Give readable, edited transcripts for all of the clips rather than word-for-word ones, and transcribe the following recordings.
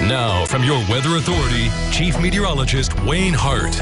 Now, from your weather authority, Chief Meteorologist Wayne Hart.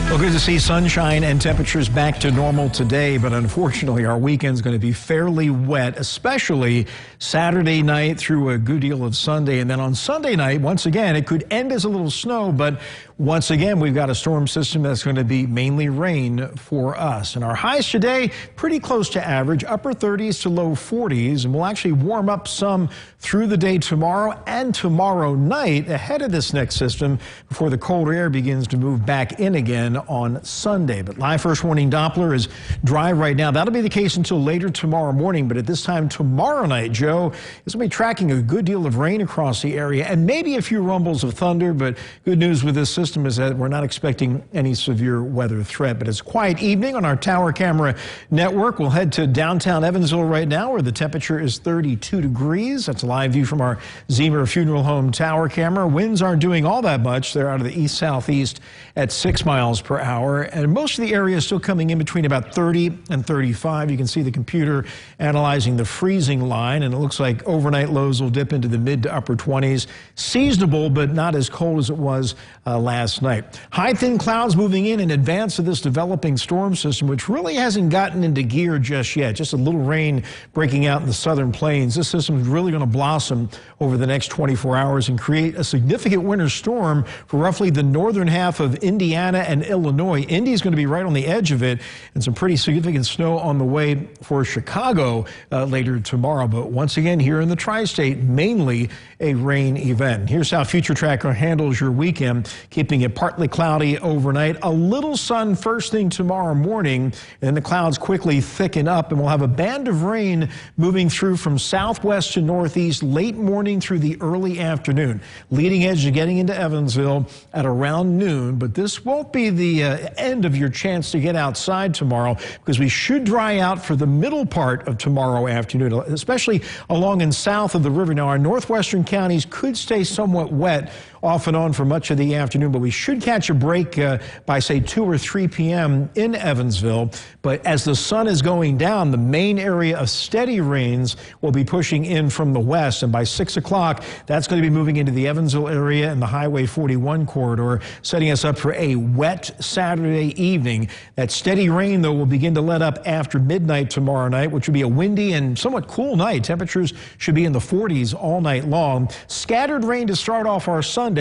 Well, good to see sunshine and temperatures back to normal today, but unfortunately our weekend's going to be fairly wet, especially Saturday night through a good deal of Sunday. And then on Sunday night, once again, it could end as a little snow, but once again, we've got a storm system that's going to be mainly rain for us. And our highs today, pretty close to average, upper 30s to low 40s, and we'll actually warm up some through the day tomorrow and tomorrow night ahead of this next system before the colder air begins to move back in again on Sunday. But live first warning Doppler is dry right now. That'll be the case until later tomorrow morning, but at this time tomorrow night, Joe is going to be tracking a good deal of rain across the area and maybe a few rumbles of thunder, but good news with this system is that we're not expecting any severe weather threat. But it's a quiet evening on our tower camera network. We'll head to downtown Evansville right now where the temperature is 32 degrees. That's a live view from our Zemer Funeral Home tower camera. Winds aren't doing all that much. They're out of the east-southeast at 6 miles per hour. And most of the area is still coming in between about 30 and 35. You can see the computer analyzing the freezing line, and it looks like overnight lows will dip into the mid to upper 20s. Seasonable, but not as cold as it was last night. High thin clouds moving in advance of this developing storm system, which really hasn't gotten into gear just yet. Just a little rain breaking out in the southern plains. This system is really going to blossom over the next 24 hours and create a significant winter storm for roughly the northern half of Indiana and Illinois. Indy's going to be right on the edge of it, and some pretty significant snow on the way for Chicago later tomorrow. But once again, here in the tri-state, mainly a rain event. Here's how Future Tracker handles your weekend, keeping it partly cloudy overnight, a little sun first thing tomorrow morning, and then the clouds quickly thicken up, and we'll have a band of rain moving through from southwest to northeast late morning through the early afternoon. Leading edge to getting into Evansville at around noon, but this won't be the end of your chance to get outside tomorrow, because we should dry out for the middle part of tomorrow afternoon, especially along and south of the river. Now, our northwestern counties could stay somewhat wet off and on for much of the afternoon, but we should catch a break by, say, 2 or 3 p.m. in Evansville. But as the sun is going down, the main area of steady rains will be pushing in from the west, and by 6 o'clock, that's going to be moving into the Evansville area and the Highway 41 corridor, setting us up for a wet Saturday evening. That steady rain, though, will begin to let up after midnight tomorrow night, which will be a windy and somewhat cool night. Temperatures should be in the 40s all night long. Scattered rain to start off our Sunday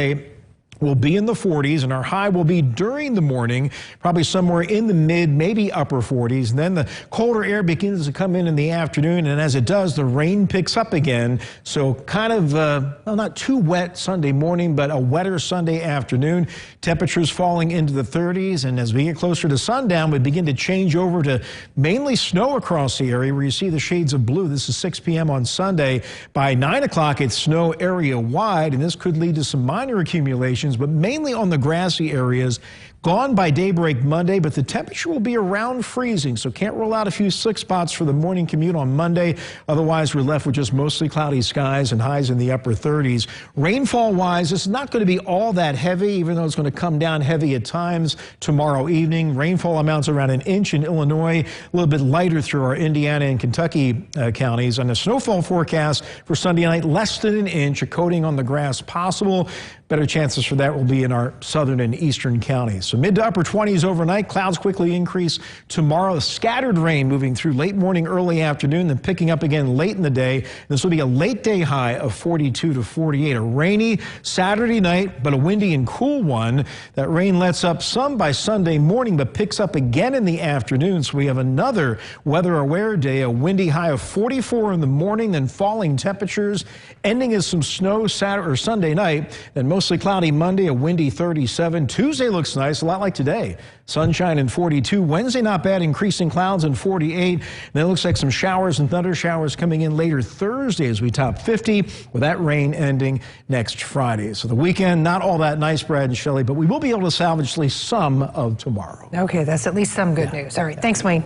will be in the 40s, and our high will be during the morning, probably somewhere in the mid, maybe upper 40s. And then the colder air begins to come in the afternoon, and as it does, the rain picks up again. So kind of, well, not too wet Sunday morning, but a wetter Sunday afternoon. Temperatures falling into the 30s, and as we get closer to sundown, we begin to change over to mainly snow across the area where you see the shades of blue. This is 6 p.m. on Sunday. By 9 o'clock, it's snow area wide, and this could lead to some minor accumulations, but mainly on the grassy areas. Gone by daybreak Monday, but the temperature will be around freezing, so can't rule out a few slick spots for the morning commute on Monday. Otherwise, we're left with just mostly cloudy skies and highs in the upper 30s. Rainfall-wise, it's not going to be all that heavy, even though it's going to come down heavy at times tomorrow evening. Rainfall amounts around an inch in Illinois, a little bit lighter through our Indiana and Kentucky counties. On the snowfall forecast for Sunday night, less than an inch, a coating on the grass possible. Better chances for that will be in our southern and eastern counties. So mid to upper 20s overnight. Clouds quickly increase tomorrow. Scattered rain moving through late morning, early afternoon, then picking up again late in the day. This will be a late day high of 42 to 48. A rainy Saturday night, but a windy and cool one. That rain lets up some by Sunday morning, but picks up again in the afternoon. So we have another weather-aware day, a windy high of 44 in the morning, then falling temperatures, ending as some snow Saturday or Sunday night, then mostly cloudy Monday, a windy 37. Tuesday looks nice, a lot like today. Sunshine and 42. Wednesday not bad, increasing clouds and 48. And then it looks like some showers and thunder showers coming in later Thursday as we top 50, with that rain ending next Friday. So the weekend, not all that nice, Brad and Shelley, but we will be able to salvage at least some of tomorrow. Okay, that's at least some good news. All right, thanks, Wayne.